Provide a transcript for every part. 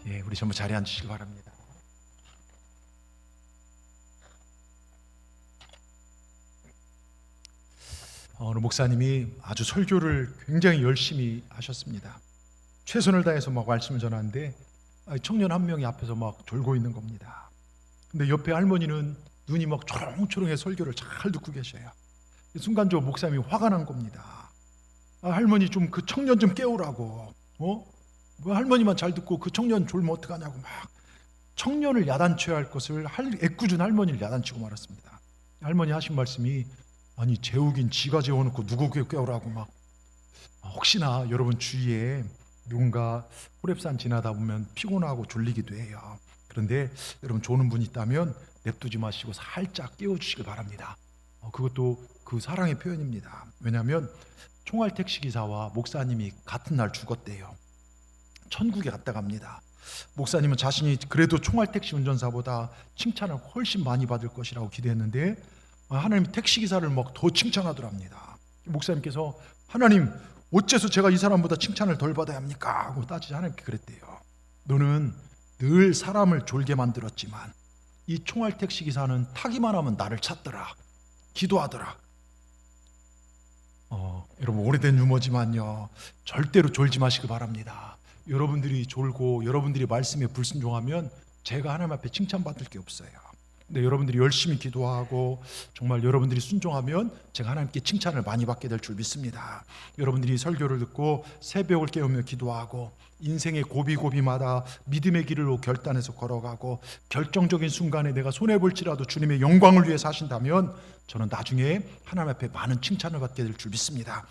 예, 우리 전부 자리에 앉으시기 바랍니다. 오늘 목사님이 아주 설교를 굉장히 열심히 하셨습니다. 최선을 다해서 막 말씀을 전하는데 청년 한 명이 앞에서 막 졸고 있는 겁니다. 근데 옆에 할머니는 눈이 막 초롱초롱해 설교를 잘 듣고 계셔요. 순간적으로 목사님이 화가 난 겁니다. 할머니 좀 그 청년 좀 깨우라고. 뭐 할머니만 잘 듣고 그 청년 졸면 어떡하냐고 막 청년을 야단쳐야 할 것을 애꿎은 할머니를 야단치고 말았습니다. 할머니 하신 말씀이 아니 재우긴 지가 재워놓고 누구 깨우라고 막 혹시나 여러분 주위에 누군가 호렙산 지나다 보면 피곤하고 졸리기도 해요. 그런데 여러분 좋은 분이 있다면 냅두지 마시고 살짝 깨워주시길 바랍니다. 그것도 그 사랑의 표현입니다. 왜냐하면 총알 택시 기사와 목사님이 같은 날 죽었대요. 천국에 갔다 갑니다. 목사님은 자신이 그래도 총알 택시 운전사보다 칭찬을 훨씬 많이 받을 것이라고 기대했는데 하나님이 택시 기사를 막 더 칭찬하더랍니다. 목사님께서 하나님 어째서 제가 이 사람보다 칭찬을 덜 받아야 합니까? 하고 따지자 하나님께 그랬대요. 너는 늘 사람을 졸게 만들었지만 이 총알 택시 기사는 타기만 하면 나를 찾더라. 기도하더라. 여러분 오래된 유머지만요 절대로 졸지 마시기 바랍니다. 여러분들이 졸고 여러분들이 말씀에 불순종하면 제가 하나님 앞에 칭찬받을 게 없어요. 근데 여러분들이 열심히 기도하고 정말 여러분들이 순종하면 제가 하나님께 칭찬을 많이 받게 될 줄 믿습니다. 여러분들이 설교를 듣고 새벽을 깨우며 기도하고 인생의 고비고비마다 믿음의 길로 결단해서 걸어가고 결정적인 순간에 내가 손해볼지라도 주님의 영광을 위해 사신다면 저는 나중에 하나님 앞에 많은 칭찬을 받게 될 줄 믿습니다.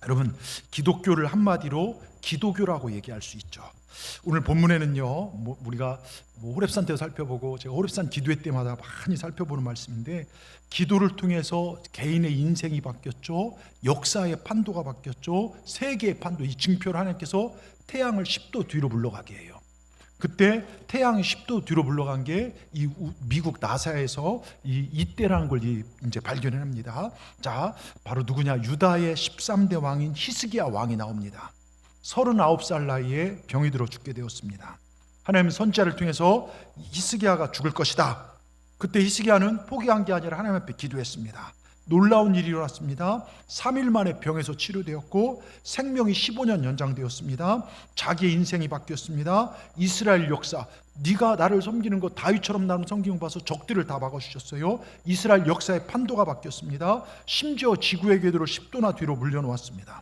여러분 기독교를 한마디로 기도교라고 얘기할 수 있죠. 오늘 본문에는요 우리가 호렙산 때도 살펴보고 제가 호렙산 기도회 때마다 많이 살펴보는 말씀인데 기도를 통해서 개인의 인생이 바뀌었죠. 역사의 판도가 바뀌었죠. 세계의 판도, 이 징표를 하나님께서 태양을 10도 뒤로 물러가게 해요. 그때 태양이 10도 뒤로 물러간 게 이 미국 나사에서 이때라는 걸 이제 발견합니다. 자, 바로 누구냐? 유다의 13대 왕인 히스기야 왕이 나옵니다. 39살 나이에 병이 들어 죽게 되었습니다. 하나님 선지자를 통해서 히스기야가 죽을 것이다. 그때 히스기야는 포기한 게 아니라 하나님 앞에 기도했습니다. 놀라운 일이 일어났습니다. 3일 만에 병에서 치료되었고 생명이 15년 연장되었습니다. 자기의 인생이 바뀌었습니다. 이스라엘 역사, 네가 나를 섬기는 것 다윗처럼 나는 섬기는 거 봐서 적들을 다 막아주셨어요. 이스라엘 역사의 판도가 바뀌었습니다. 심지어 지구의 궤도를 10도나 뒤로 물려놓았습니다.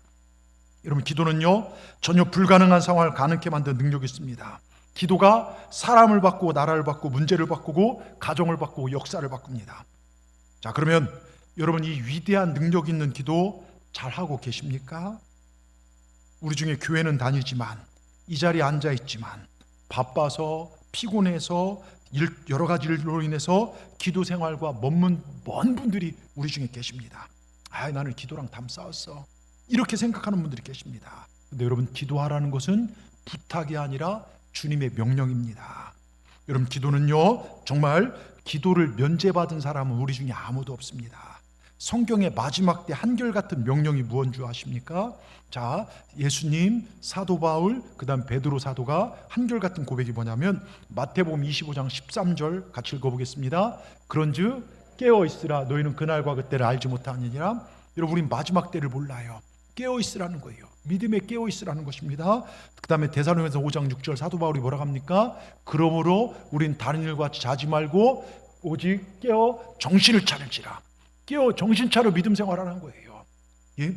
여러분 기도는요 전혀 불가능한 상황을 가능케 만드는 능력이 있습니다. 기도가 사람을 바꾸고 나라를 바꾸고 문제를 바꾸고 가정을 바꾸고 역사를 바꿉니다. 자, 그러면 여러분 이 위대한 능력 있는 기도 잘하고 계십니까? 우리 중에 교회는 다니지만 이 자리에 앉아 있지만 바빠서 피곤해서 여러 가지 일로 인해서 기도 생활과 먼 분들이 우리 중에 계십니다. 나는 기도랑 담 싸웠어 이렇게 생각하는 분들이 계십니다. 근데 여러분 기도하라는 것은 부탁이 아니라 주님의 명령입니다. 여러분 기도는요 정말 기도를 면제받은 사람은 우리 중에 아무도 없습니다. 성경의 마지막 때 한결같은 명령이 무언 줄 아십니까? 자, 예수님, 사도 바울, 그 다음 베드로 사도가 한결같은 고백이 뭐냐면 마태복음 25장 13절 같이 읽어보겠습니다. 그런즉 깨어있으라 너희는 그날과 그때를 알지 못하느니라. 여러분 우린 마지막 때를 몰라요. 깨어있으라는 거예요. 믿음에 깨어있으라는 것입니다. 그 다음에 데살로니가서 5장 6절 사도 바울이 뭐라고 합니까? 그러므로 우린 다른 일과 자지 말고 오직 깨어 정신을 차릴지라. 깨어 정신 차려 믿음 생활하는 거예요. 예?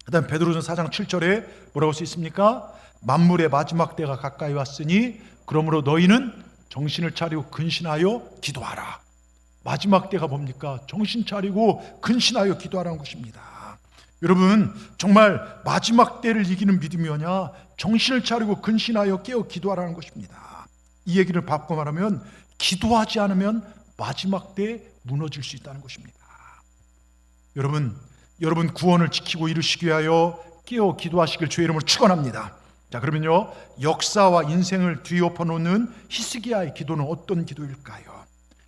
그 다음 베드로전서 4장 7절에 뭐라고 써 있습니까? 만물의 마지막 때가 가까이 왔으니 그러므로 너희는 정신을 차리고 근신하여 기도하라. 마지막 때가 뭡니까? 정신 차리고 근신하여 기도하라는 것입니다. 여러분 정말 마지막 때를 이기는 믿음이 뭐냐? 정신을 차리고 근신하여 깨어 기도하라는 것입니다. 이 얘기를 바꿔 말하면 기도하지 않으면 마지막 때에 무너질 수 있다는 것입니다. 여러분 구원을 지키고 이루시기 위하여 깨어 기도하시길 주의 이름으로 축원합니다. 자, 그러면요 역사와 인생을 뒤엎어 놓는 히스기야의 기도는 어떤 기도일까요?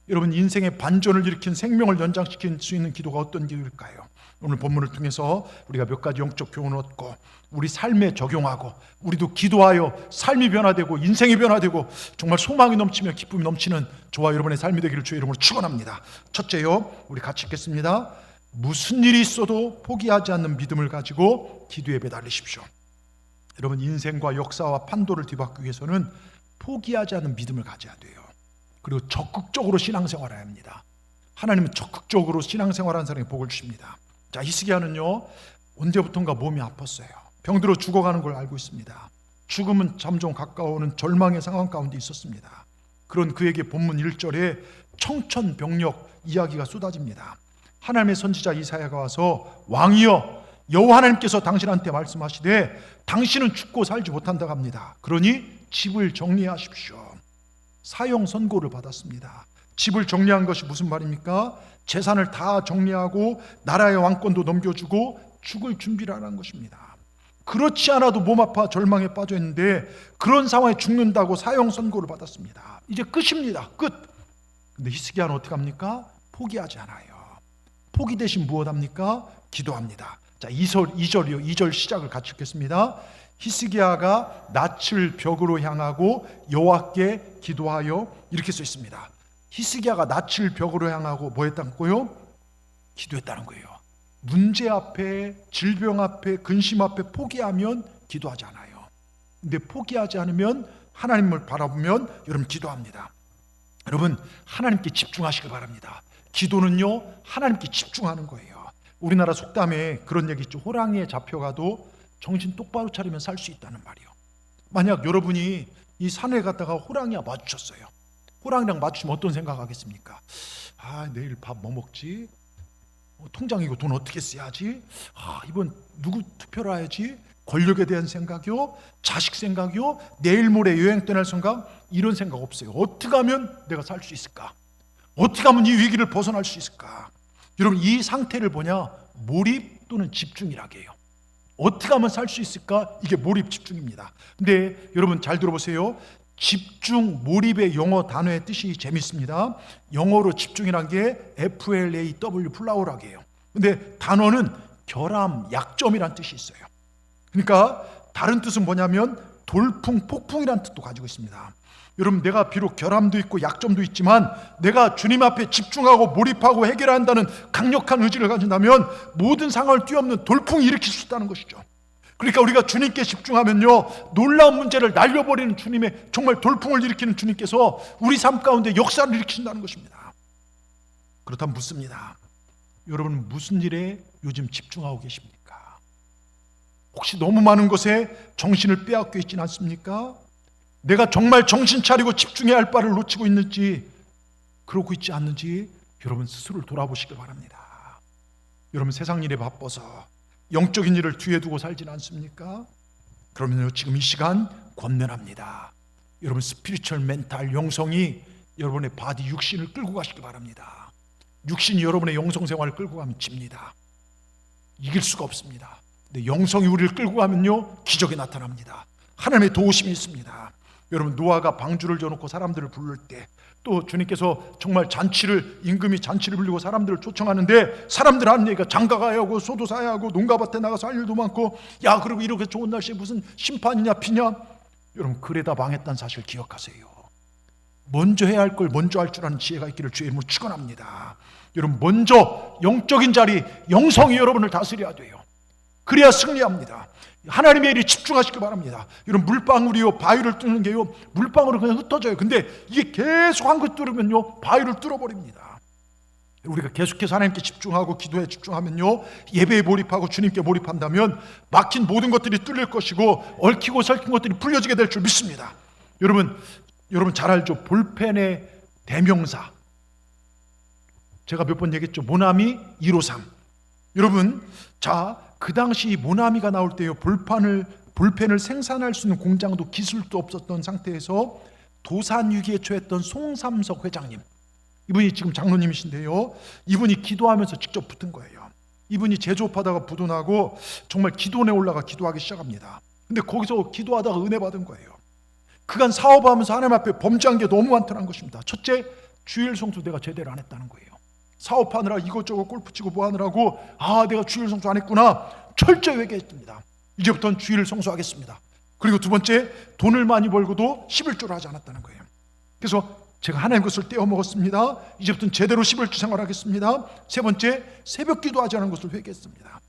여러분 인생의 반전을 일으킨 생명을 연장시킬 수 있는 기도가 어떤 기도일까요? 오늘 본문을 통해서 우리가 몇 가지 영적 교훈을 얻고 우리 삶에 적용하고 우리도 기도하여 삶이 변화되고 인생이 변화되고 정말 소망이 넘치며 기쁨이 넘치는 저와 여러분의 삶이 되기를 주의 이름으로 축원합니다. 첫째요, 우리 같이 읽겠습니다. 무슨 일이 있어도 포기하지 않는 믿음을 가지고 기도에 매달리십시오. 여러분, 인생과 역사와 판도를 뒤바꾸기 위해서는 포기하지 않는 믿음을 가져야 돼요. 그리고 적극적으로 신앙생활을 해야 합니다. 하나님은 적극적으로 신앙생활하는 사람에게 복을 주십니다. 자, 히스기야는요, 언제부턴가 몸이 아팠어요. 병들어 죽어가는 걸 알고 있습니다. 죽음은 점점 가까워오는 절망의 상황 가운데 있었습니다. 그런 그에게 본문 1절에 청천벽력 이야기가 쏟아집니다. 하나님의 선지자 이사야가 와서 왕이여 여호와 하나님께서 당신한테 말씀하시되 당신은 죽고 살지 못한다고 합니다. 그러니 집을 정리하십시오. 사형 선고를 받았습니다. 집을 정리한 것이 무슨 말입니까? 재산을 다 정리하고 나라의 왕권도 넘겨주고 죽을 준비를 하라는 것입니다. 그렇지 않아도 몸 아파 절망에 빠져 있는데 그런 상황에 죽는다고 사형 선고를 받았습니다. 이제 끝입니다. 끝. 근데 히스기야는 어떻게 합니까? 포기하지 않아요. 포기 대신 무엇 합니까? 기도합니다. 자, 2절이요. 2절 시작을 같이 읽겠습니다. 히스기야가 낯을 벽으로 향하고 여호와께 기도하여, 이렇게 써 있습니다. 히스기야가 낯을 벽으로 향하고 뭐 했다고요? 기도했다는 거예요. 문제 앞에, 질병 앞에, 근심 앞에 포기하면 기도하지 않아요. 근데 포기하지 않으면, 하나님을 바라보면 여러분 기도합니다. 여러분, 하나님께 집중하시길 바랍니다. 기도는요, 하나님께 집중하는 거예요. 우리나라 속담에 그런 얘기 있죠. 호랑이에 잡혀가도 정신 똑바로 차리면 살 수 있다는 말이요. 만약 여러분이 이 산에 갔다가 호랑이와 마주쳤어요. 호랑이랑 마주치면 어떤 생각하겠습니까? 아, 내일 밥 뭐 먹지? 통장이고 돈 어떻게 써야지? 아, 이번 누구 투표를 해야지? 권력에 대한 생각이요? 자식 생각이요? 내일 모레 여행 떠날 생각? 이런 생각 없어요. 어떻게 하면 내가 살 수 있을까? 어떻게 하면 이 위기를 벗어날 수 있을까? 여러분, 이 상태를 뭐냐? 몰입 또는 집중이라고 해요. 어떻게 하면 살 수 있을까? 이게 몰입 집중입니다. 근데 여러분 잘 들어보세요. 집중, 몰입의 영어 단어의 뜻이 재밌습니다. 영어로 집중이란 게 FLAW, 플라워라고 해요. 근데 단어는 결함, 약점이란 뜻이 있어요. 그러니까 다른 뜻은 뭐냐면 돌풍, 폭풍이란 뜻도 가지고 있습니다. 여러분, 내가 비록 결함도 있고 약점도 있지만 내가 주님 앞에 집중하고 몰입하고 해결한다는 강력한 의지를 가진다면 모든 상황을 뛰어넘는 돌풍이 일으킬 수 있다는 것이죠. 그러니까 우리가 주님께 집중하면요, 놀라운 문제를 날려버리는 주님의, 정말 돌풍을 일으키는 주님께서 우리 삶 가운데 역사를 일으키신다는 것입니다. 그렇다면 묻습니다. 여러분은 무슨 일에 요즘 집중하고 계십니까? 혹시 너무 많은 것에 정신을 빼앗겨 있지는 않습니까? 내가 정말 정신 차리고 집중해야 할 바를 놓치고 있는지, 그러고 있지 않는지 여러분 스스로를 돌아보시길 바랍니다. 여러분, 세상 일에 바빠서 영적인 일을 뒤에 두고 살지는 않습니까? 그러면요, 지금 이 시간 권면합니다. 여러분, 스피리추얼 멘탈, 영성이 여러분의 바디, 육신을 끌고 가시길 바랍니다. 육신이 여러분의 영성 생활을 끌고 가면 집니다. 이길 수가 없습니다. 근데 영성이 우리를 끌고 가면요, 기적이 나타납니다. 하나님의 도우심이 있습니다. 여러분, 노아가 방주를 져놓고 사람들을 부를 때, 또 주님께서 정말 임금이 잔치를 불리고 사람들을 초청하는데 사람들 하는 얘기가 장가가야 하고 소도 사야 하고 농가밭에 나가서 할 일도 많고, 야, 그리고 이렇게 좋은 날씨에 무슨 심판이냐 피냐. 여러분, 그래다 망했다는 사실 기억하세요. 먼저 해야 할 걸 먼저 할 줄 아는 지혜가 있기를 주의 이름으로 축원합니다. 여러분, 먼저 영적인 자리, 영성이 여러분을 다스려야 돼요. 그래야 승리합니다. 하나님의 일에 집중하시기 바랍니다. 이런 물방울이요, 바위를 뚫는 게요, 물방울은 그냥 흩어져요. 근데 이게 계속 한 것 뚫으면요, 바위를 뚫어버립니다. 우리가 계속해서 하나님께 집중하고 기도에 집중하면요, 예배에 몰입하고 주님께 몰입한다면 막힌 모든 것들이 뚫릴 것이고 얽히고 설킨 것들이 풀려지게 될 줄 믿습니다. 여러분 잘 알죠? 볼펜의 대명사, 제가 몇 번 얘기했죠. 모나미 153. 여러분, 자, 그 당시 모나미가 나올 때요, 볼펜을 생산할 수 있는 공장도 기술도 없었던 상태에서 도산 위기에 처했던 송삼석 회장님, 이분이 지금 장로님이신데요, 이분이 기도하면서 직접 붙은 거예요. 이분이 제조업하다가 부도나고 정말 기도원에 올라가 기도하기 시작합니다. 근데 거기서 기도하다가 은혜 받은 거예요. 그간 사업하면서 하나님 앞에 범죄한 게 너무 많다는 것입니다. 첫째, 주일 성수 내가 제대로 안 했다는 거예요. 사업하느라 이것저것 골프 치고 뭐 하느라고 내가 주일 성수 안 했구나. 철저히 회개했습니다. 이제부터는 주일을 성수하겠습니다. 그리고 두 번째, 돈을 많이 벌고도 11조를 하지 않았다는 거예요. 그래서 제가 하나님 것을 떼어 먹었습니다. 이제부터는 제대로 11조 생활하겠습니다. 세 번째, 새벽 기도하지 않은 것을 회개했습니다.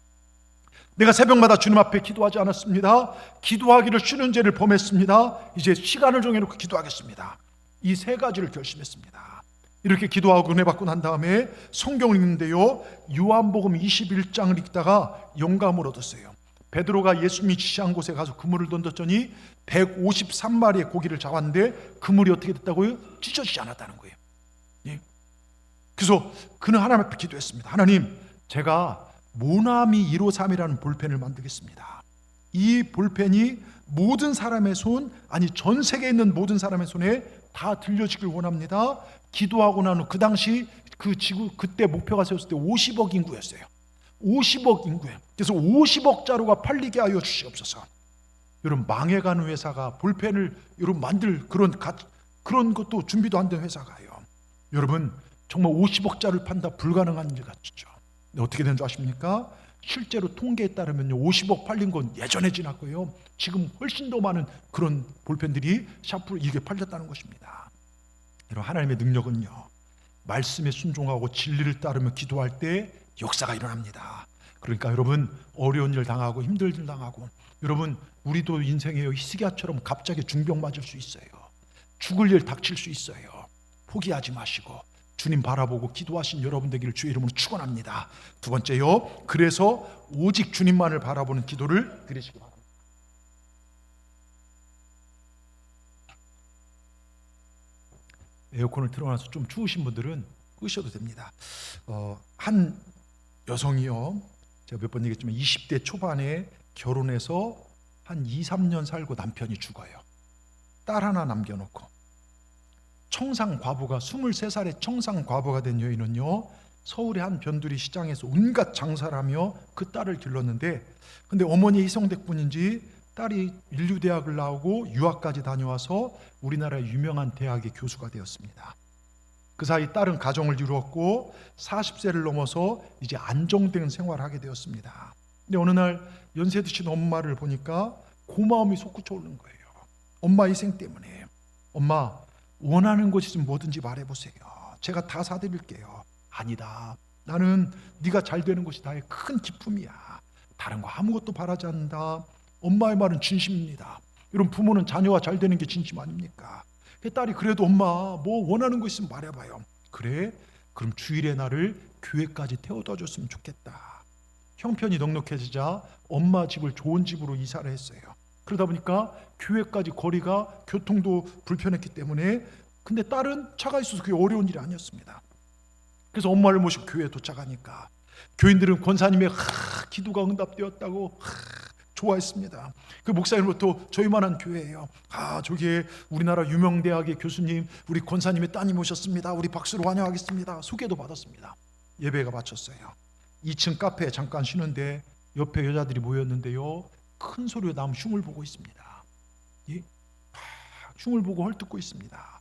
내가 새벽마다 주님 앞에 기도하지 않았습니다. 기도하기를 쉬는 죄를 범했습니다. 이제 시간을 정해놓고 기도하겠습니다. 이 세 가지를 결심했습니다. 이렇게 기도하고 은혜 받고 난 다음에 성경을 읽는데요, 요한복음 21장을 읽다가 영감을 얻었어요. 베드로가 예수님이 지시한 곳에 가서 그물을 던졌더니 153마리의 고기를 잡았는데 그물이 어떻게 됐다고요? 찢어지지 않았다는 거예요. 예. 그래서 그는 하나님 앞에 기도했습니다. 하나님, 제가 모나미 153이라는 볼펜을 만들겠습니다. 이 볼펜이 모든 사람의 손, 아니 전 세계에 있는 모든 사람의 손에 다 들려지길 원합니다. 기도하고 난 후 그 당시 그 지구 그때 목표가 세웠을 때 50억 인구였어요. 50억 인구에. 그래서 50억 자루가 팔리게 하여 주시옵소서. 여러분, 망해가는 회사가 볼펜을 여러분 만들 그런 것도 준비도 안 된 회사가요. 여러분, 정말 50억 자루를 판다 불가능한 일 같죠. 어떻게 된 줄 아십니까? 실제로 통계에 따르면요, 50억 팔린 건 예전에 지났고요, 지금 훨씬 더 많은 그런 볼펜들이 샤프로 이게 팔렸다는 것입니다. 여러분, 하나님의 능력은요, 말씀에 순종하고 진리를 따르며 기도할 때 역사가 일어납니다. 그러니까 여러분, 어려운 일 당하고 힘든 일 당하고, 여러분 우리도 인생에 히스기야처럼 갑자기 중병 맞을 수 있어요. 죽을 일 닥칠 수 있어요. 포기하지 마시고 주님 바라보고 기도하신 여러분 되기를 주의 이름으로 축원합니다. 두 번째요, 그래서 오직 주님만을 바라보는 기도를 드리시기 바랍니다. 에어컨을 틀어놔서 좀 추우신 분들은 끄셔도 됩니다. 한 여성이요, 제가 몇 번 얘기했지만 20대 초반에 결혼해서 한 2, 3년 살고 남편이 죽어요. 딸 하나 남겨놓고. 청상과부가 23살에 청상과부가 된 여인은요, 서울의 한 변두리 시장에서 온갖 장사를 하며 그 딸을 길렀는데, 근데 어머니의 희성덕분인지 딸이 인류대학을 나오고 유학까지 다녀와서 우리나라의 유명한 대학의 교수가 되었습니다. 그 사이 딸은 가정을 이루었고 40세를 넘어서 이제 안정된 생활을 하게 되었습니다. 근데 어느 날 연세 드신 엄마를 보니까 고마움이 솟구쳐 오르는 거예요. 엄마 희생 때문에. 엄마, 원하는 것이 좀 뭐든지 말해보세요. 제가 다 사드릴게요. 아니다, 나는 네가 잘 되는 것이 나의 큰 기쁨이야. 다른 거 아무것도 바라지 않는다. 엄마의 말은 진심입니다. 여러분, 부모는 자녀가 잘 되는 게 진심 아닙니까? 그 딸이 그래도 엄마 뭐 원하는 거 있으면 말해봐요. 그래? 그럼 주일에 나를 교회까지 태워다 줬으면 좋겠다. 형편이 넉넉해지자 엄마 집을 좋은 집으로 이사를 했어요. 그러다 보니까 교회까지 거리가 교통도 불편했기 때문에, 근데 딸은 차가 있어서 그게 어려운 일이 아니었습니다. 그래서 엄마를 모시고 교회에 도착하니까 교인들은 권사님의 기도가 응답되었다고 좋아했습니다. 그 목사님부터 저희만한 교회예요. 저기에 우리나라 유명 대학의 교수님, 우리 권사님의 따님 오셨습니다. 우리 박수로 환영하겠습니다. 소개도 받았습니다. 예배가 마쳤어요. 2층 카페에 잠깐 쉬는데 옆에 여자들이 모였는데요, 큰 소리로 남 흉을 보고 있습니다. 예? 흉을 보고 헐뜯고 있습니다.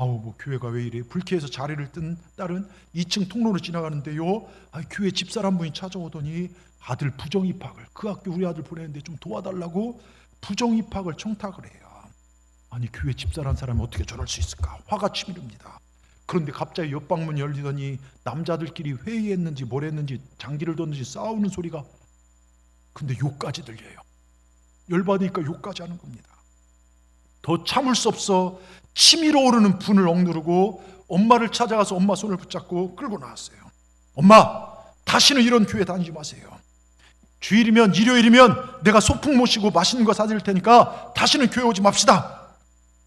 뭐 교회가 왜 이래? 불쾌해서 자리를 뜬 딸은 2층 통로로 지나가는데요, 교회 집사람 분이 찾아오더니 아들 부정 입학을, 그 학교 우리 아들 보내는데 좀 도와달라고 부정 입학을 청탁을 해요. 아니, 교회 집사란 사람이 어떻게 저럴 수 있을까? 화가 치밀습니다. 그런데 갑자기 옆방문이 열리더니 남자들끼리 회의했는지 뭘 했는지 장기를 뒀는지 싸우는 소리가, 근데 욕까지 들려요. 열받으니까 욕까지 하는 겁니다. 더 참을 수 없어 치밀어 오르는 분을 억누르고 엄마를 찾아가서 엄마 손을 붙잡고 끌고 나왔어요. 엄마, 다시는 이런 교회 다니지 마세요. 주일이면 일요일이면 내가 소풍 모시고 맛있는 거 사드릴 테니까 다시는 교회 오지 맙시다.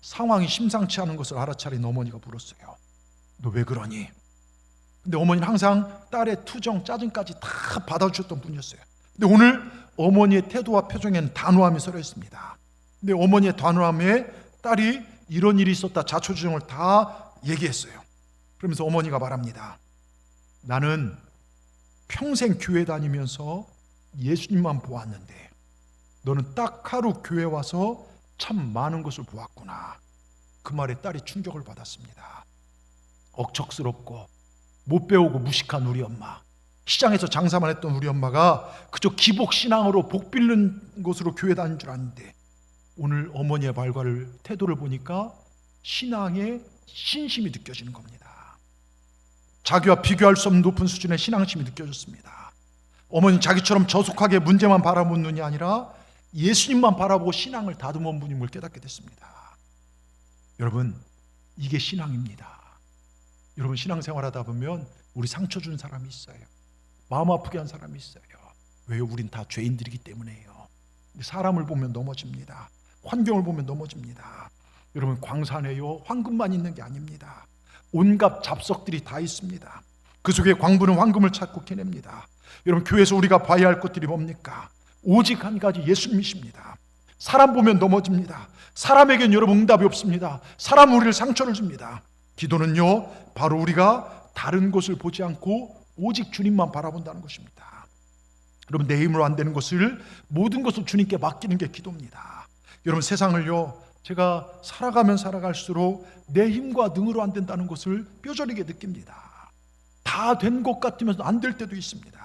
상황이 심상치 않은 것을 알아차린 어머니가 물었어요. 너 왜 그러니? 근데 어머니는 항상 딸의 투정, 짜증까지 다 받아주셨던 분이었어요. 근데 오늘 어머니의 태도와 표정에는 단호함이 서려 있습니다. 근데 어머니의 단호함에 딸이 이런 일이 있었다 자초지종을 다 얘기했어요. 그러면서 어머니가 말합니다. 나는 평생 교회 다니면서 예수님만 보았는데 너는 딱 하루 교회 와서 참 많은 것을 보았구나. 그 말에 딸이 충격을 받았습니다. 억척스럽고 못 배우고 무식한 우리 엄마, 시장에서 장사만 했던 우리 엄마가 그저 기복신앙으로 복 빌는 곳으로 교회 다닌 줄 아는데 오늘 어머니의 말과를 태도를 보니까 신앙의 신심이 느껴지는 겁니다. 자기와 비교할 수 없는 높은 수준의 신앙심이 느껴졌습니다. 어머니 자기처럼 저속하게 문제만 바라본 눈이 아니라 예수님만 바라보고 신앙을 다듬은 분임을 깨닫게 됐습니다. 여러분, 이게 신앙입니다. 여러분, 신앙생활하다 보면 우리 상처 준 사람이 있어요. 마음 아프게 한 사람이 있어요. 왜요? 우린 다 죄인들이기 때문에요. 사람을 보면 넘어집니다. 환경을 보면 넘어집니다. 여러분, 광산에요 황금만 있는 게 아닙니다. 온갖 잡석들이 다 있습니다. 그 속에 광부는 황금을 찾고 캐냅니다. 여러분, 교회에서 우리가 봐야 할 것들이 뭡니까? 오직 한 가지, 예수님이십니다. 사람 보면 넘어집니다. 사람에겐 여러분 응답이 없습니다. 사람은 우리를 상처를 줍니다. 기도는요, 바로 우리가 다른 것을 보지 않고 오직 주님만 바라본다는 것입니다. 여러분, 내 힘으로 안 되는 것을, 모든 것을 주님께 맡기는 게 기도입니다. 여러분, 세상을요, 제가 살아가면 살아갈수록 내 힘과 능으로 안 된다는 것을 뼈저리게 느낍니다. 다 된 것 같으면서 안 될 때도 있습니다.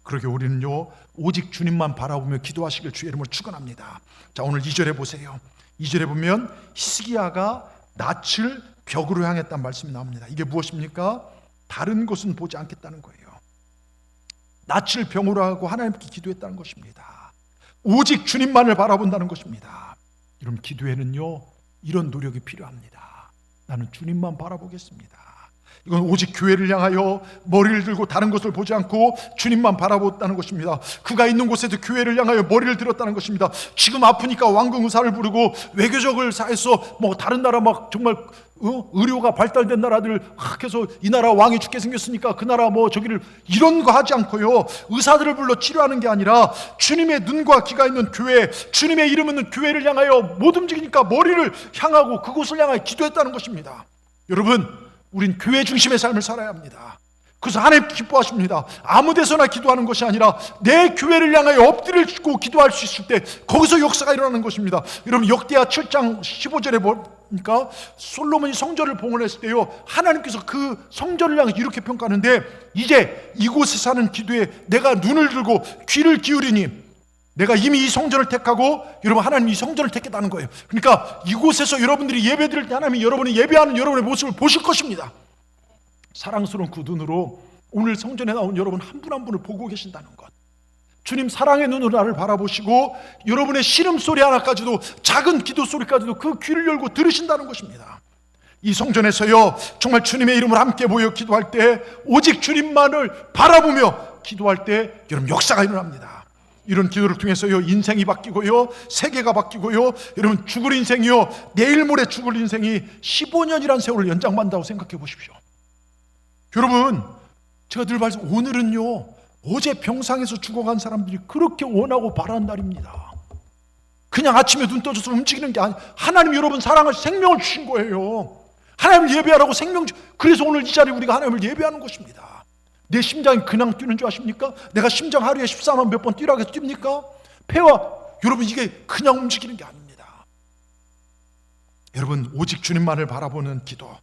그러게 우리는요, 오직 주님만 바라보며 기도하시길 주의 이름으로 축원합니다. 자, 오늘 2절에 보세요. 2절에 보면 히스기야가 낯을 벽으로 향했다는 말씀이 나옵니다. 이게 무엇입니까? 다른 것은 보지 않겠다는 거예요. 낯을 병으로 하고 하나님께 기도했다는 것입니다. 오직 주님만을 바라본다는 것입니다. 여러분, 기도에는요, 이런 노력이 필요합니다. 나는 주님만 바라보겠습니다. 이건 오직 교회를 향하여 머리를 들고 다른 것을 보지 않고 주님만 바라보았다는 것입니다. 그가 있는 곳에도 교회를 향하여 머리를 들었다는 것입니다. 지금 아프니까 왕궁의사를 부르고 외교적을 사해서 뭐 다른 나라 막 정말 의료가 발달된 나라들 해서 이 나라 왕이 죽게 생겼으니까 그 나라 뭐 저기를, 이런 거 하지 않고요, 의사들을 불러 치료하는 게 아니라 주님의 눈과 귀가 있는 교회, 주님의 이름 있는 교회를 향하여 못 움직이니까 머리를 향하고 그곳을 향하여 기도했다는 것입니다. 여러분, 우린 교회 중심의 삶을 살아야 합니다. 그래서 하나님 기뻐하십니다. 아무 데서나 기도하는 것이 아니라 내 교회를 향하여 엎드려 짓고 기도할 수 있을 때 거기서 역사가 일어나는 것입니다. 여러분, 역대하 7장 15절에 보니까 솔로몬이 성전을 봉헌했을 때요, 하나님께서 그 성전을 향해 이렇게 평가하는데, 이제 이곳에 사는 기도에 내가 눈을 들고 귀를 기울이니 내가 이미 이 성전을 택하고, 여러분, 하나님이 이 성전을 택했다는 거예요. 그러니까 이곳에서 여러분들이 예배드릴 때 하나님이 여러분이 예배하는 여러분의 모습을 보실 것입니다. 사랑스러운 그 눈으로 오늘 성전에 나온 여러분 한 분 한 분을 보고 계신다는 것. 주님 사랑의 눈으로 나를 바라보시고 여러분의 신음소리 하나까지도, 작은 기도 소리까지도 그 귀를 열고 들으신다는 것입니다. 이 성전에서요, 정말 주님의 이름을 함께 모여 기도할 때, 오직 주님만을 바라보며 기도할 때 여러분 역사가 일어납니다. 이런 기도를 통해서요, 인생이 바뀌고요, 세계가 바뀌고요, 여러분 죽을 인생이요, 내일 모레 죽을 인생이 15년이라는 세월을 연장받는다고 생각해 보십시오. 여러분, 제가 늘 말씀, 오늘은요, 어제 병상에서 죽어간 사람들이 그렇게 원하고 바라는 날입니다. 그냥 아침에 눈 떠져서 움직이는 게 아니에요. 하나님 여러분 사랑을, 생명을 주신 거예요. 하나님을 예배하라고 그래서 오늘 이 자리에 우리가 하나님을 예배하는 것입니다. 내 심장이 그냥 뛰는 줄 아십니까? 내가 심장 하루에 14만 몇 번 뛰라고 해서 뜁니까? 폐와, 여러분, 이게 그냥 움직이는 게 아닙니다. 여러분, 오직 주님만을 바라보는 기도,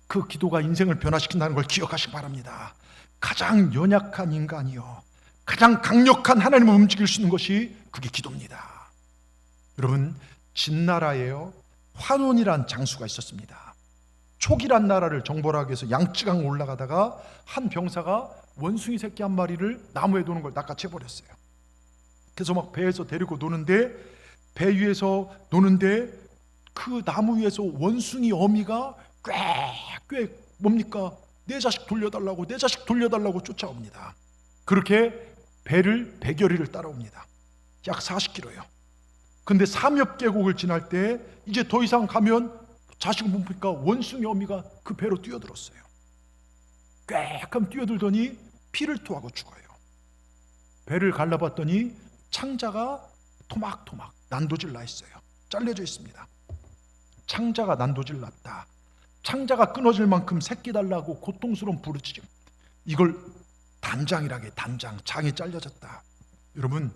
그 기도가 인생을 변화시킨다는 걸 기억하시기 바랍니다. 가장 연약한 인간이요, 가장 강력한 하나님을 움직일 수 있는 것이 그게 기도입니다. 여러분, 진나라에요, 환원이란 장수가 있었습니다. 촉이란 나라를 정벌하기 위해서 양쯔강 올라가다가 한 병사가 원숭이 새끼 한 마리를 나무에 도는 걸 낚아채버렸어요. 그래서 막 배에서 데리고 노는데, 배 위에서 노는데 그 나무 위에서 원숭이 어미가 꽤 뭡니까? 내 자식 돌려달라고, 내 자식 돌려달라고 쫓아옵니다. 그렇게 배를 100여리를 따라옵니다. 약 40km요. 근데 3엽 계곡을 지날 때 이제 더 이상 가면 자식을 못 보니까 원숭이 어미가 그 배로 뛰어들었어요. 꽥하면 뛰어들더니 피를 토하고 죽어요. 배를 갈라봤더니 창자가 토막토막 난도질 나 있어요. 잘려져 있습니다. 창자가 난도질 났다. 창자가 끊어질 만큼 새끼 달라고 고통스러운 부르짖음. 이걸 단장이라게, 단장, 장이 잘려졌다. 여러분,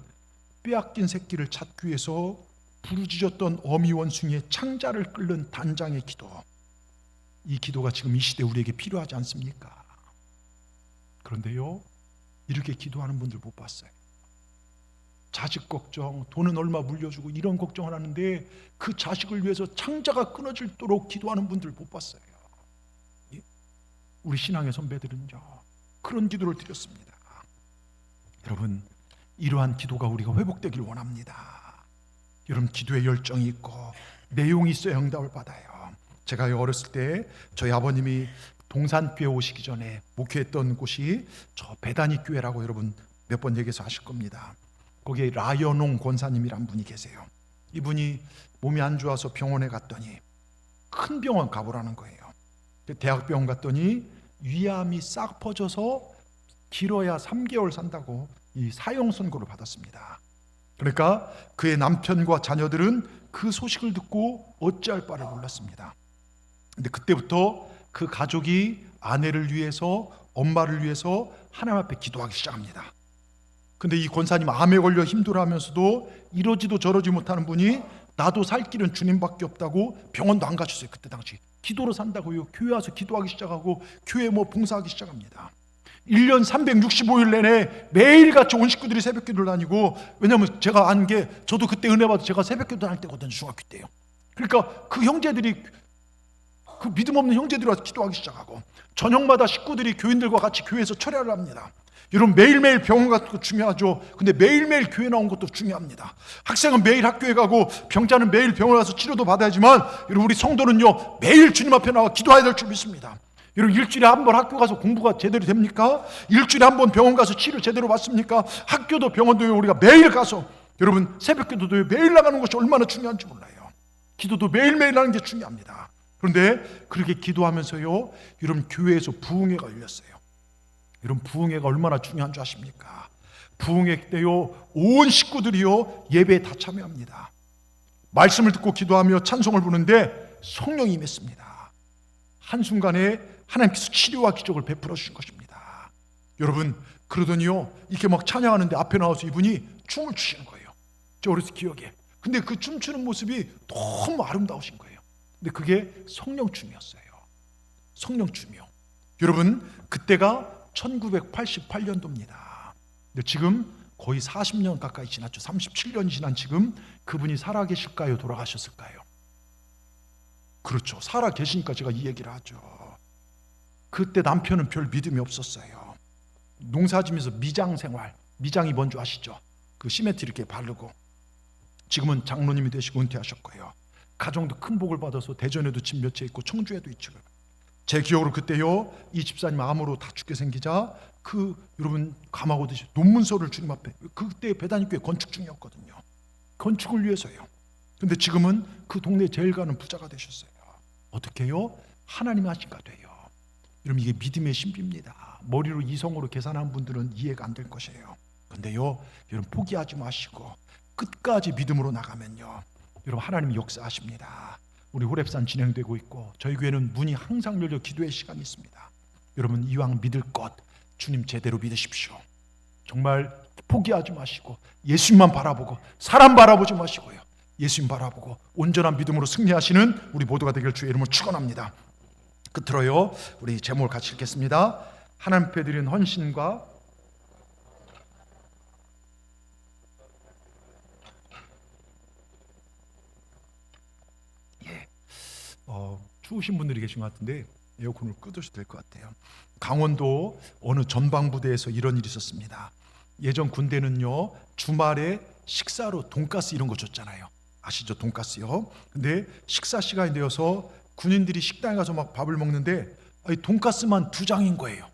빼앗긴 새끼를 찾기 위해서 부르짖었던 어미 원숭이의 창자를 끓는 단장의 기도, 이 기도가 지금 이 시대 우리에게 필요하지 않습니까? 그런데요, 이렇게 기도하는 분들 못 봤어요. 자식 걱정, 돈은 얼마 물려주고 이런 걱정을 하는데 그 자식을 위해서 창자가 끊어질도록 기도하는 분들 못 봤어요. 우리 신앙의 선배들은요, 그런 기도를 드렸습니다. 여러분, 이러한 기도가 우리가 회복되길 원합니다. 여러분, 기도에 열정이 있고 내용이 있어야 응답을 받아요. 제가 어렸을 때 저희 아버님이 동산교회 오시기 전에 목회했던 곳이 저 배단위 교회라고 여러분 몇 번 얘기해서 아실 겁니다. 거기에 라연홍 권사님이란 분이 계세요. 이분이 몸이 안 좋아서 병원에 갔더니 큰 병원 가보라는 거예요. 대학병원 갔더니 위암이 싹 퍼져서 길어야 3개월 산다고 이 사형 선고를 받았습니다. 그러니까 그의 남편과 자녀들은 그 소식을 듣고 어찌할 바를 몰랐습니다. 근데 그때부터 그 가족이 아내를 위해서, 엄마를 위해서 하나님 앞에 기도하기 시작합니다. 근데 이 권사님 암에 걸려 힘들어하면서도 이러지도 저러지 못하는 분이 나도 살 길은 주님밖에 없다고 병원도 안 가셨어요. 그때 당시 기도로 산다고요. 교회 와서 기도하기 시작하고 교회 봉사하기 시작합니다. 1년 365일 내내 매일같이 온 식구들이 새벽 기도를 다니고, 왜냐하면 제가 안 게 저도 그때 은혜 받아 제가 새벽 기도 다닐 때거든요. 중학교 때요. 그러니까 그 형제들이, 그 믿음 없는 형제들이 와서 기도하기 시작하고, 저녁마다 식구들이 교인들과 같이 교회에서 철야를 합니다. 여러분, 매일매일 병원 가는 거 중요하죠. 근데 매일매일 교회 나온 것도 중요합니다. 학생은 매일 학교에 가고 병자는 매일 병원 가서 치료도 받아야지만, 여러분, 우리 성도는요 매일 주님 앞에 나와 기도해야 될 줄 믿습니다. 여러분, 일주일에 한 번 학교 가서 공부가 제대로 됩니까? 일주일에 한 번 병원 가서 치료 제대로 받습니까? 학교도 병원도 우리가 매일 가서, 여러분, 새벽 기도도 매일 나가는 것이 얼마나 중요한지 몰라요. 기도도 매일매일 하는 게 중요합니다. 그런데 그렇게 기도하면서요, 여러분, 교회에서 부흥회가 열렸어요. 여러분, 부흥회가 얼마나 중요한 줄 아십니까? 부흥회 때요, 온 식구들이요 예배에 다 참여합니다. 말씀을 듣고 기도하며 찬송을 부르는데 성령이 임했습니다. 한순간에 하나님께서 치료와 기적을 베풀어 주신 것입니다. 여러분, 그러더니요, 이렇게 막 찬양하는데 앞에 나와서 이분이 춤을 추시는 거예요. 저 어렸을 기억에. 근데 그 춤추는 모습이 너무 아름다우신 거예요. 근데 그게 성령춤이었어요. 성령춤이요. 여러분, 그때가 1988년도입니다. 근데 지금 거의 40년 가까이 지났죠. 37년이 지난 지금 그분이 살아계실까요? 돌아가셨을까요? 그렇죠. 살아계시니까 제가 이 얘기를 하죠. 그때 남편은 별 믿음이 없었어요. 농사지면서 미장 생활, 미장이 뭔지 아시죠? 그 시멘트 이렇게 바르고. 지금은 장로님이 되시고 은퇴하셨고요. 가정도 큰 복을 받아서 대전에도 집 몇 채 있고 청주에도 있죠. 제 기억으로 그때요, 이 집사님 암으로 다 죽게 생기자 여러분 감하고듯이 논문서를 주님 앞에, 그때 배단위교회 건축 중이었거든요. 건축을 위해서요. 근데 지금은 그 동네 제일 가는 부자가 되셨어요. 어떻게요? 하나님이 하신가 돼요. 여러분, 이게 믿음의 신비입니다. 머리로 이성으로 계산한 분들은 이해가 안 될 것이에요. 근데요, 여러분, 포기하지 마시고 끝까지 믿음으로 나가면요, 여러분, 하나님이 역사하십니다. 우리 호렙산 진행되고 있고 저희 교회는 문이 항상 열려 기도의 시간이 있습니다. 여러분, 이왕 믿을 것 주님 제대로 믿으십시오. 정말 포기하지 마시고 예수님만 바라보고, 사람 바라보지 마시고요, 예수님 바라보고 온전한 믿음으로 승리하시는 우리 모두가 되길 주의 이름으로 축원합니다. 끝으로요, 우리 제목을 같이 읽겠습니다. 하나님 앞에 드린 헌신과 추우신 분들이 계신 것 같은데 에어컨을 끄두셔도 될 것 같아요. 강원도 어느 전방부대에서 이런 일이 있었습니다. 예전 군대는요, 주말에 식사로 돈가스 이런 거 줬잖아요. 아시죠? 돈가스요. 근데 식사 시간이 되어서 군인들이 식당에 가서 막 밥을 먹는데 돈가스만 2장인 거예요.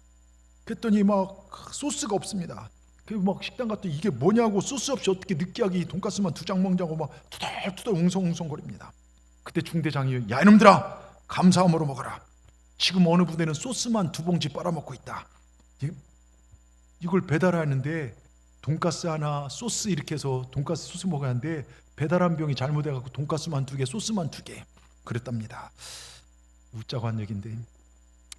그랬더니 막 소스가 없습니다. 막 식당 갔더니 이게 뭐냐고, 소스 없이 어떻게 느끼하게 이 돈가스만 2장 먹자고 막 투덜투덜 웅성웅성거립니다. 그때 중대장이, 야 이놈들아, 감사함으로 먹어라. 지금 어느 부대는 소스만 2봉지 빨아먹고 있다. 이걸 배달하는데 돈가스 하나, 소스 이렇게 해서 돈가스 소스 먹어야 하는데 배달한 병이 잘못해갖고 돈가스만 2개, 소스만 2개 그랬답니다. 웃자고 한 얘기인데,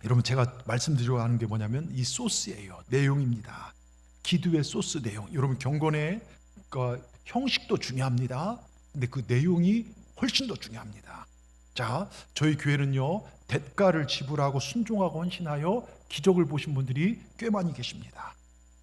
여러분, 제가 말씀드리려고 하는 게 뭐냐면 이 소스예요. 내용입니다. 기도의 소스 내용. 여러분, 경건의 형식도 중요합니다. 근데 그 내용이 훨씬 더 중요합니다. 자, 저희 교회는요, 대가를 지불하고 순종하고 헌신하여 기적을 보신 분들이 꽤 많이 계십니다.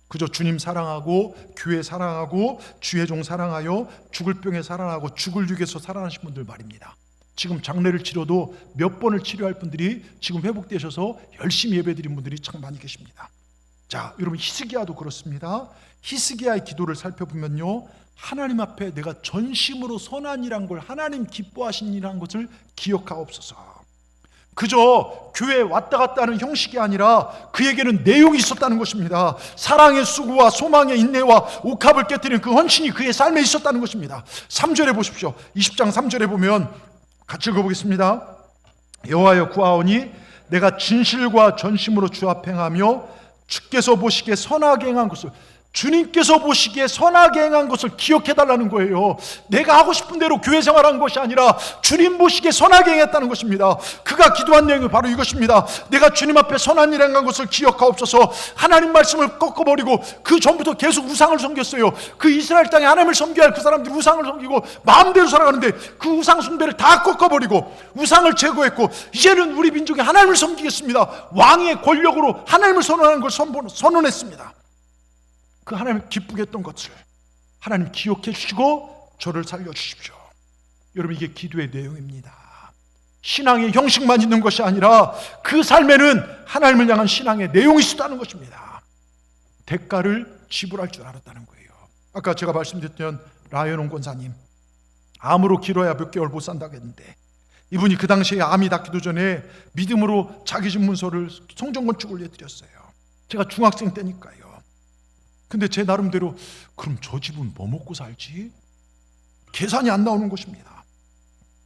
그저 주님 사랑하고 교회 사랑하고 주의 종 사랑하여 죽을 병에 살아나고 죽을 육에서 살아나신 분들 말입니다. 지금 장례를 치러도 몇 번을 치료할 분들이 지금 회복되셔서 열심히 예배드린 분들이 참 많이 계십니다. 자, 여러분, 히스기야도 그렇습니다. 히스기야의 기도를 살펴보면요, 하나님 앞에 내가 전심으로 선한 일한 걸, 하나님 기뻐하신 일한 것을 기억하옵소서. 그저 교회에 왔다 갔다 하는 형식이 아니라 그에게는 내용이 있었다는 것입니다. 사랑의 수고와 소망의 인내와 옥합을 깨뜨리는 그 헌신이 그의 삶에 있었다는 것입니다. 3절에 보십시오. 20장 3절에 보면 같이 읽어보겠습니다. 여호와여 구하오니 내가 진실과 전심으로 주 앞에 행하며 주께서 보시기에 선하게 행한 것을, 주님께서 보시기에 선하게 행한 것을 기억해달라는 거예요. 내가 하고 싶은 대로 교회 생활한 것이 아니라 주님 보시기에 선하게 행했다는 것입니다. 그가 기도한 내용이 바로 이것입니다. 내가 주님 앞에 선한 일 행한 것을 기억하옵소서. 하나님 말씀을 꺾어버리고 그 전부터 계속 우상을 섬겼어요. 그 이스라엘 땅에 하나님을 섬겨야 할 그 사람들이 우상을 섬기고 마음대로 살아가는데 그 우상 숭배를 다 꺾어버리고 우상을 제거했고, 이제는 우리 민족이 하나님을 섬기겠습니다. 왕의 권력으로 하나님을 선언하는 걸 선언했습니다. 그 하나님 기쁘게 했던 것을 하나님 기억해 주시고 저를 살려주십시오. 여러분, 이게 기도의 내용입니다. 신앙의 형식만 있는 것이 아니라 그 삶에는 하나님을 향한 신앙의 내용이 있었다는 것입니다. 대가를 지불할 줄 알았다는 거예요. 아까 제가 말씀드렸던 라이언 권사님, 암으로 길어야 몇 개월 못 산다고 했는데 이분이 그 당시에 암이 낫기도 전에 믿음으로 자기 집 문서를 성전 건축을 해드렸어요. 제가 중학생 때니까요. 근데 제 나름대로 그럼 저 집은 뭐 먹고 살지? 계산이 안 나오는 것입니다.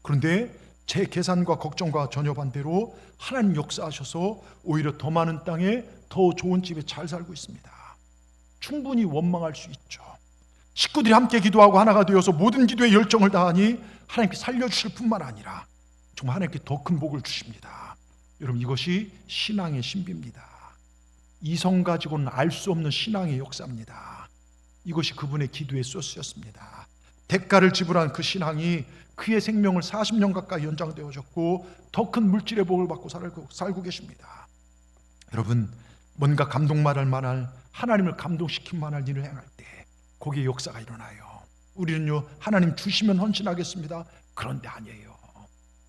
그런데 제 계산과 걱정과 전혀 반대로 하나님 역사하셔서 오히려 더 많은 땅에 더 좋은 집에 잘 살고 있습니다. 충분히 원망할 수 있죠. 식구들이 함께 기도하고 하나가 되어서 모든 기도에 열정을 다하니 하나님께 살려주실 뿐만 아니라 정말 하나님께 더 큰 복을 주십니다. 여러분, 이것이 신앙의 신비입니다. 이성 가지고는 알 수 없는 신앙의 역사입니다. 이것이 그분의 기도의 소스였습니다. 대가를 지불한 그 신앙이 그의 생명을 40년 가까이 연장되어졌고 더 큰 물질의 복을 받고 살고 계십니다. 여러분, 뭔가 감동받을 만한, 하나님을 감동시킬 만한 일을 행할 때 거기에 역사가 일어나요. 우리는요, 하나님 주시면 헌신하겠습니다. 그런데 아니에요.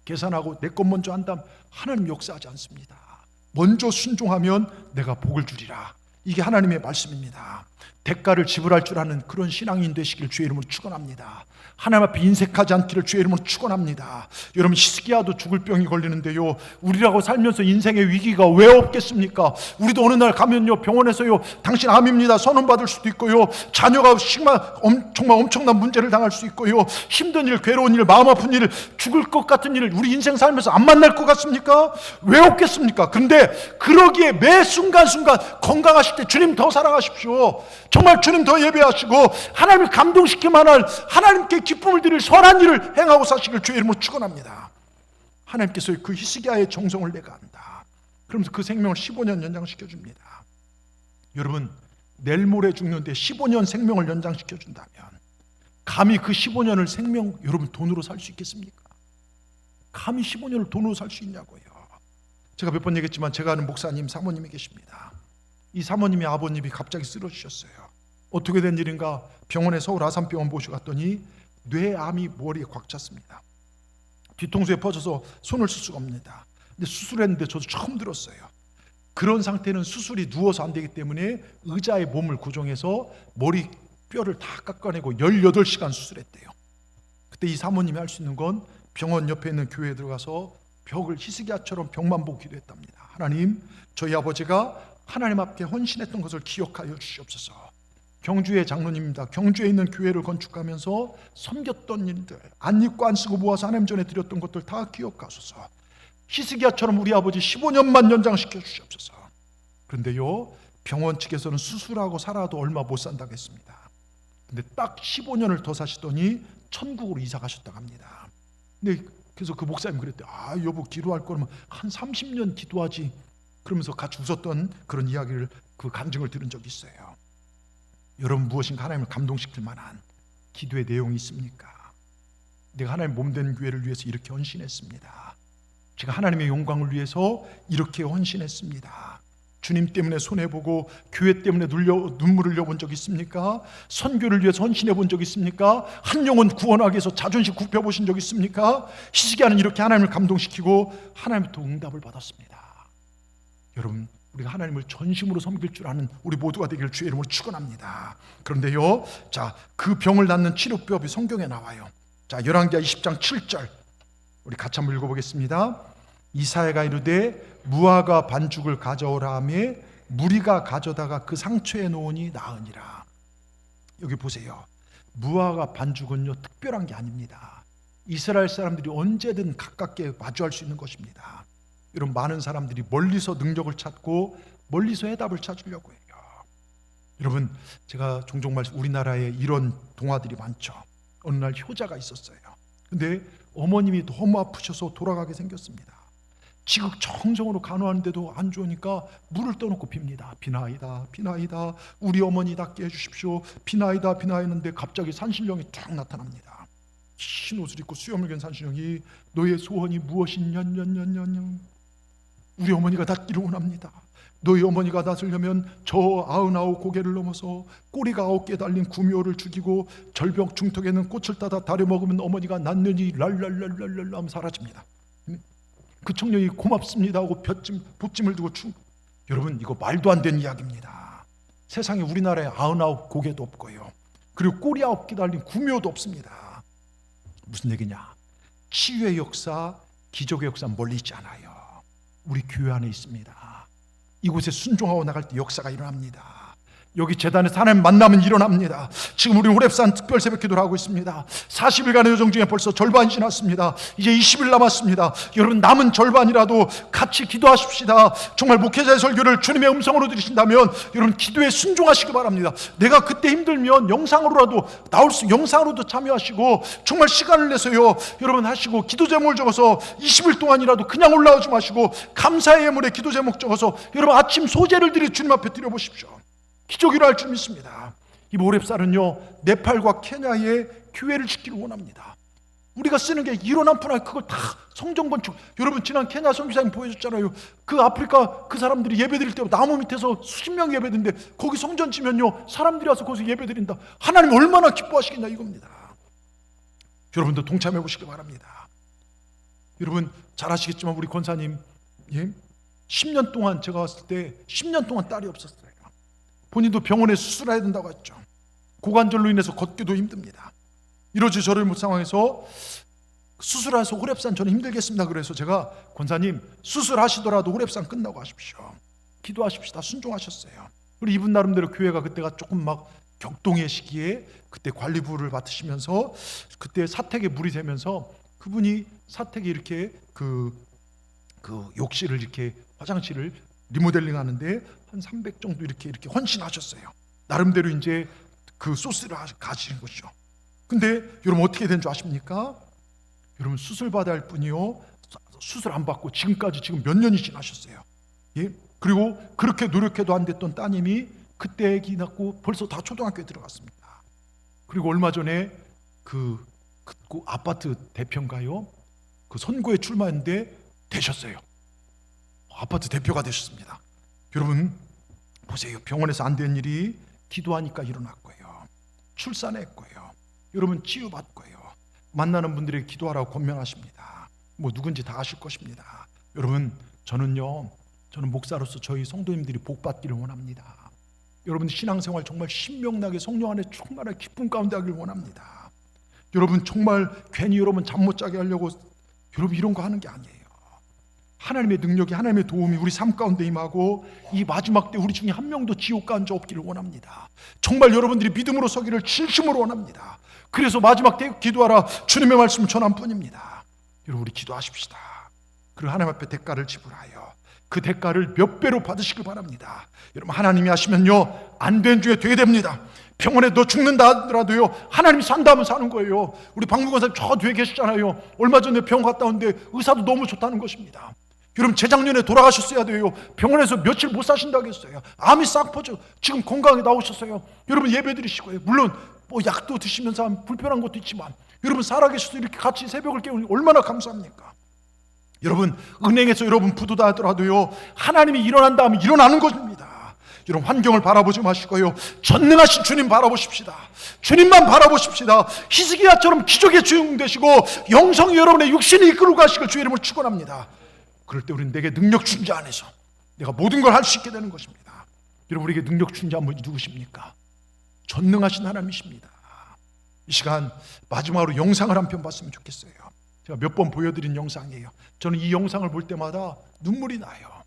계산하고 내 것 먼저 한다면 하나님 역사하지 않습니다. 먼저 순종하면 내가 복을 주리라. 이게 하나님의 말씀입니다. 대가를 지불할 줄 아는 그런 신앙인 되시길 주의 이름으로 축원합니다. 하나님 앞에 인색하지 않기를 주의 이름으로 축원합니다. 여러분, 히스기야도 죽을 병이 걸리는데요, 우리라고 살면서 인생의 위기가 왜 없겠습니까? 우리도 어느 날 가면요, 병원에서요, 당신 암입니다 선언받을 수도 있고요, 자녀가 정말 엄청난 문제를 당할 수 있고요, 힘든 일, 괴로운 일, 마음 아픈 일, 죽을 것 같은 일을 우리 인생 살면서 안 만날 것 같습니까? 왜 없겠습니까? 그런데 그러기에 매 순간순간 건강하실 때 주님 더 사랑하십시오. 정말 주님 더 예배하시고 하나님을 감동시킬 만한, 하나님께 기쁨을 드릴 선한 일을 행하고 사시길 주의 이름으로 축원합니다. 하나님께서 그 히스기야의 정성을 내가 안다. 그러면서 그 생명을 15년 연장시켜 줍니다. 여러분, 내일 모레 죽는데 15년 생명을 연장시켜 준다면 감히 그 15년을 여러분 돈으로 살 수 있겠습니까? 감히 15년을 돈으로 살 수 있냐고요. 제가 몇 번 얘기했지만 제가 아는 목사님, 사모님이 계십니다. 이 사모님의 아버님이 갑자기 쓰러지셨어요. 어떻게 된 일인가? 병원에 서울 아산병원 모셔갔더니 뇌암이 머리에 꽉 찼습니다. 뒤통수에 퍼져서 손을 쓸 수가 없습니다. 근데 수술했는데 저도 처음 들었어요. 그런 상태는 수술이 누워서 안 되기 때문에 의자에 몸을 고정해서 머리 뼈를 다 깎아내고 18시간 수술했대요. 그때 이 사모님이 할 수 있는 건 병원 옆에 있는 교회에 들어가서 벽을 히스기야처럼 벽만 보고 기도했답니다. 하나님, 저희 아버지가 하나님 앞에 헌신했던 것을 기억하여 주시옵소서. 경주의 장로님입니다. 경주에 있는 교회를 건축하면서 섬겼던 일들, 안 입고 안 쓰고 모아서 하나님 전에 드렸던 것들 다 기억하소서. 히스기야처럼 우리 아버지 15년만 연장시켜 주시옵소서. 그런데요, 병원 측에서는 수술하고 살아도 얼마 못 산다고 했습니다. 근데 딱 15년을 더 사시더니 천국으로 이사 가셨다고 합니다. 근데 그래서 그 목사님 그랬대요. 여보, 기도할 거면 한 30년 기도하지. 그러면서 같이 웃었던 그런 이야기를, 그 간증을 들은 적이 있어요. 여러분, 무엇인가 하나님을 감동시킬 만한 기도의 내용이 있습니까? 내가 하나님 몸된 교회를 위해서 이렇게 헌신했습니다. 제가 하나님의 영광을 위해서 이렇게 헌신했습니다. 주님 때문에 손해보고 교회 때문에 눈물을 흘려본 적 있습니까? 선교를 위해서 헌신해 본 적 있습니까? 한 영혼 구원하기 위해서 자존심 굽혀보신 적 있습니까? 히스기야는 이렇게 하나님을 감동시키고 하나님부터 응답을 받았습니다. 여러분, 우리가 하나님을 전심으로 섬길 줄 아는 우리 모두가 되기를 주의 이름으로 축원합니다. 그런데요, 자, 그 병을 낫는 치료법이 성경에 나와요. 자, 열왕기하 20장 7절 우리 같이 한번 읽어보겠습니다. 이사야가 이르되 무화과 반죽을 가져오라 하며 무리가 가져다가 그 상처에 놓으니 나으니라. 여기 보세요. 무화과 반죽은요, 특별한 게 아닙니다. 이스라엘 사람들이 언제든 가깝게 마주할 수 있는 것입니다. 이런 많은 사람들이 멀리서 능력을 찾고 멀리서 해답을 찾으려고 해요. 여러분, 제가 종종 말씀, 우리나라에 이런 동화들이 많죠. 어느 날 효자가 있었어요. 근데 어머님이 너무 아프셔서 돌아가게 생겼습니다. 지극정성으로 간호하는데도 안 좋으니까 물을 떠놓고 빕니다. 비나이다, 비나이다, 우리 어머니 낫게 해주십시오. 비나이다, 비나이다 했는데 갑자기 산신령이 쫙 나타납니다. 흰 옷을 입고 수염을 갠 산신령이 너의 소원이 무엇이냐, 우리 어머니가 낫기를 원합니다. 너희 어머니가 낫으려면 저 99 고개를 넘어서 꼬리가 9개 달린 구미호를 죽이고 절벽 중턱에는 꽃을 따다 다려 먹으면 어머니가 낫느니 랄랄랄랄랄 하면 사라집니다. 그 청년이 고맙습니다 하고 복짐을 두고 여러분, 이거 말도 안 되는 이야기입니다. 세상에 우리나라에 99 고개도 없고요, 그리고 꼬리 9개 달린 구미호도 없습니다. 무슨 얘기냐? 치유의 역사, 기적의 역사 멀리 있지 않아요. 우리 교회 안에 있습니다. 이곳에 순종하고 나갈 때 역사가 일어납니다. 여기 재단에서 하나님 만나면 일어납니다. 지금 우리 호렙산 특별 새벽 기도를 하고 있습니다. 40일간의 여정 중에 벌써 절반이 지났습니다. 이제 20일 남았습니다. 여러분, 남은 절반이라도 같이 기도하십시다. 정말 목회자의 설교를 주님의 음성으로 들으신다면 여러분, 기도에 순종하시기 바랍니다. 내가 그때 힘들면 영상으로라도 영상으로도 참여하시고 정말 시간을 내서요, 여러분 하시고, 기도 제목을 적어서 20일 동안이라도 그냥 올라오지 마시고 감사의 예물에 기도 제목 적어서 여러분 아침 소제를 드리 주님 앞에 드려보십시오. 기적이 일어날 줄 믿습니다. 이 호렙산은요, 네팔과 케냐의 교회를 짓기를 원합니다. 우리가 쓰는 게 이론 한 푼 아니고 그걸 다 성전 건축. 여러분, 지난 케냐 선교사님 보여줬잖아요. 그 아프리카 그 사람들이 예배 드릴 때 나무 밑에서 수십 명이 예배 드리는데 거기 성전 지면요, 사람들이 와서 거기서 예배 드린다. 하나님 얼마나 기뻐하시겠냐 이겁니다. 여러분도 동참해 보시기 바랍니다. 여러분 잘 아시겠지만 우리 권사님, 10년 동안 제가 왔을 때 10년 동안 딸이 없었어요. 본인도 병원에 수술해야 된다고 했죠. 고관절로 인해서 걷기도 힘듭니다. 이러지 저러지 못 상황에서 수술해서 호렙산 저는 힘들겠습니다. 그래서 제가 권사님, 수술하시더라도 호렙산 끝나고 하십시오. 기도하십시다. 순종하셨어요. 그리고 이분 나름대로 교회가 그때가 조금 막 격동의 시기에 그때 관리부를 맡으시면서 그때 사택에 물이 새면서 그분이 사택에 이렇게 그 욕실을 이렇게 화장실을 리모델링 하는데 한 300 정도 이렇게 헌신하셨어요. 나름대로 이제 그 소스를 가지는 거죠. 근데 여러분 어떻게 된 줄 아십니까? 여러분 수술 받아야 할 분이요, 수술 안 받고 지금까지 지금 몇 년이 지나셨어요. 그리고 그렇게 노력해도 안 됐던 따님이 그때 아기 낳고 벌써 다 초등학교에 들어갔습니다. 그리고 얼마 전에 그 아파트 대표인가요? 그 선거에 출마했는데 되셨어요. 아파트 대표가 되셨습니다. 여러분 보세요. 병원에서 안 된 일이 기도하니까 일어났고요. 출산했고요. 여러분 치유받고요. 만나는 분들에게 기도하라고 권면하십니다. 뭐 누군지 다 아실 것입니다. 여러분 저는 목사로서 저희 성도님들이 복받기를 원합니다. 여러분 신앙생활 정말 신명나게 성령 안에 충만한 기쁨 가운데 하길 원합니다. 여러분 정말 괜히 여러분 잠 못 자게 하려고 여러분 이런 거 하는 게 아니에요. 하나님의 능력이, 하나님의 도움이 우리 삶 가운데 임하고 이 마지막 때 우리 중에 한 명도 지옥 간 자 없기를 원합니다. 정말 여러분들이 믿음으로 서기를 진심으로 원합니다. 그래서 마지막 때 기도하라 주님의 말씀을 전한 뿐입니다. 여러분 우리 기도하십시다. 그리고 하나님 앞에 대가를 지불하여 그 대가를 몇 배로 받으시길 바랍니다. 여러분 하나님이 하시면요 안 된 중에 되게 됩니다. 병원에 너 죽는다 하더라도요 하나님이 산다 하면 사는 거예요. 우리 박무권사님 저 뒤에 계시잖아요. 얼마 전에 병원 갔다 왔는데 의사도 너무 좋다는 것입니다. 여러분 재작년에 돌아가셨어야 돼요. 병원에서 며칠 못 사신다고 했어요. 암이 싹 퍼져 지금 건강하게 나오셨어요. 여러분 예배 드리시고요. 물론 뭐 약도 드시면서 불편한 것도 있지만 여러분 살아계셔서 이렇게 같이 새벽을 깨우니 얼마나 감사합니까? 여러분 은행에서 여러분 부도다 하더라도요, 하나님이 일어난 다음에 일어나는 것입니다. 여러분 환경을 바라보지 마시고요, 전능하신 주님 바라보십시다. 주님만 바라보십시다. 히스기야처럼 기적의 주인공 되시고 영성이 여러분의 육신이 이끌고 가시길 주의 이름을 축원합니다. 그럴 때 우리는 내게 능력 준 자 안에서 내가 모든 걸 할 수 있게 되는 것입니다. 여러분 우리에게 능력 준 자 한 분이 누구십니까? 전능하신 하나님이십니다. 이 시간 마지막으로 영상을 한 편 봤으면 좋겠어요. 제가 몇 번 보여드린 영상이에요. 저는 이 영상을 볼 때마다 눈물이 나요.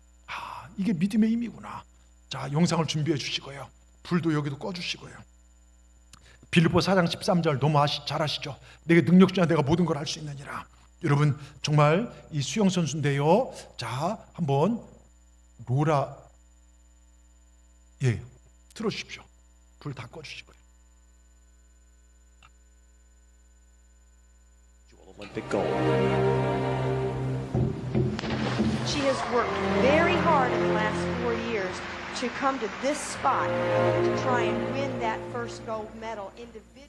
이게 믿음의 힘이구나. 자, 영상을 준비해 주시고요, 불도 여기도 꺼주시고요. 빌립보 4장 13절 너무 잘 아시죠? 내게 능력 주냐 내가 모든 걸 할 수 있느니라. 여러분 정말 이 수영선수인데요, 자 한번 로라 틀어주십시오. 불 다 꺼주시고요. Olympic gold. She has worked very hard in the last 4 years to come to this spot to try and win that first gold medal individually.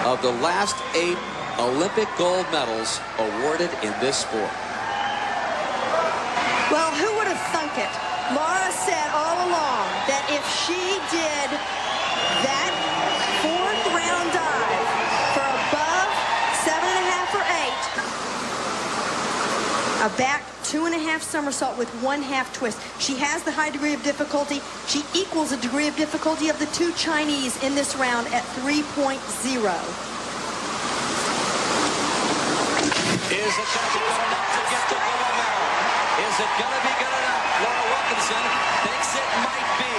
Of the last 8 Olympic gold medals awarded in this sport. Well, who would have thunk it? Laura said all along that if she did that fourth round dive for above 7.5 or 8, a back 2.5 somersault with 1/2 twist, she has the high degree of difficulty. She equals the degree of difficulty of the 2 Chinese in this round at 3.0. Is it going to be good enough to get the gold medal? Is it going to be good enough? Laura Wilkinson thinks it might be.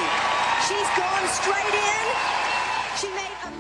She's gone straight in. She made a...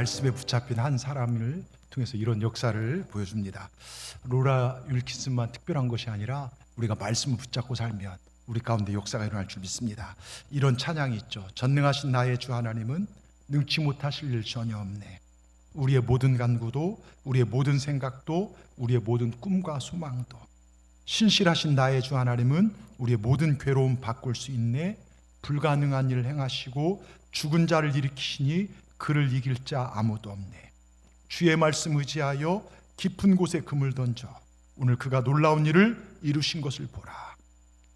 말씀에 붙잡힌 한 사람을 통해서 이런 역사를 보여줍니다. 로라 윌킨스만 특별한 것이 아니라 우리가 말씀을 붙잡고 살면 우리 가운데 역사가 일어날 줄 믿습니다. 이런 찬양이 있죠. 전능하신 나의 주 하나님은 능치 못하실 일 전혀 없네. 우리의 모든 간구도, 우리의 모든 생각도, 우리의 모든 꿈과 소망도, 신실하신 나의 주 하나님은 우리의 모든 괴로움 바꿀 수 있네. 불가능한 일을 행하시고 죽은 자를 일으키시니 그를 이길 자 아무도 없네. 주의 말씀 의지하여 깊은 곳에 금을 던져 오늘 그가 놀라운 일을 이루신 것을 보라.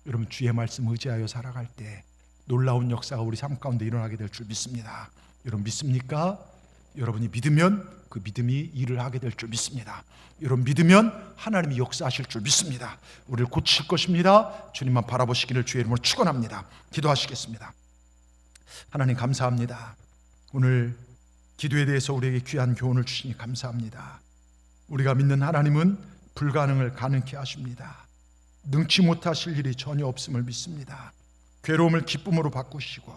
여러분, 주의 말씀 의지하여 살아갈 때 놀라운 역사가 우리 삶 가운데 일어나게 될 줄 믿습니다. 여러분 믿습니까? 여러분이 믿으면 그 믿음이 일을 하게 될 줄 믿습니다. 여러분 믿으면 하나님이 역사하실 줄 믿습니다. 우리를 고칠 것입니다. 주님만 바라보시기를 주의 이름으로 축원합니다. 기도하시겠습니다. 하나님 감사합니다. 오늘 기도에 대해서 우리에게 귀한 교훈을 주시니 감사합니다. 우리가 믿는 하나님은 불가능을 가능케 하십니다. 능치 못하실 일이 전혀 없음을 믿습니다. 괴로움을 기쁨으로 바꾸시고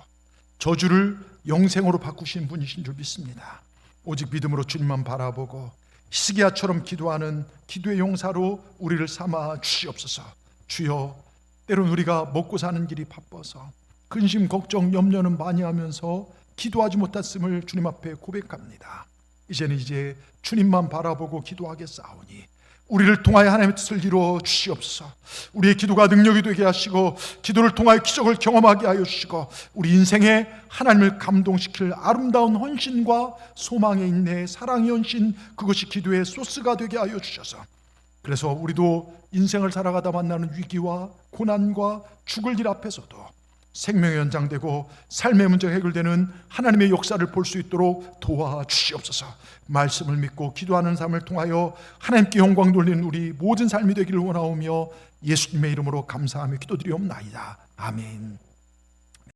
저주를 영생으로 바꾸신 분이신 줄 믿습니다. 오직 믿음으로 주님만 바라보고 히스기야처럼 기도하는 기도의 용사로 우리를 삼아 주시옵소서. 주여, 때론 우리가 먹고 사는 길이 바빠서 근심, 걱정, 염려는 많이 하면서 기도하지 못했음을 주님 앞에 고백합니다. 이제는 주님만 바라보고 기도하겠사오니 우리를 통하여 하나님의 뜻을 이루어 주시옵소서. 우리의 기도가 능력이 되게 하시고 기도를 통하여 기적을 경험하게 하여 주시고 우리 인생에 하나님을 감동시킬 아름다운 헌신과 소망의 인내, 사랑의 헌신, 그것이 기도의 소스가 되게 하여 주셔서 그래서 우리도 인생을 살아가다 만나는 위기와 고난과 죽을 일 앞에서도 생명이 연장되고 삶의 문제가 해결되는 하나님의 역사를 볼 수 있도록 도와주시옵소서. 말씀을 믿고 기도하는 삶을 통하여 하나님께 영광 돌리는 우리 모든 삶이 되기를 원하오며 예수님의 이름으로 감사하며 기도드리옵나이다. 아멘.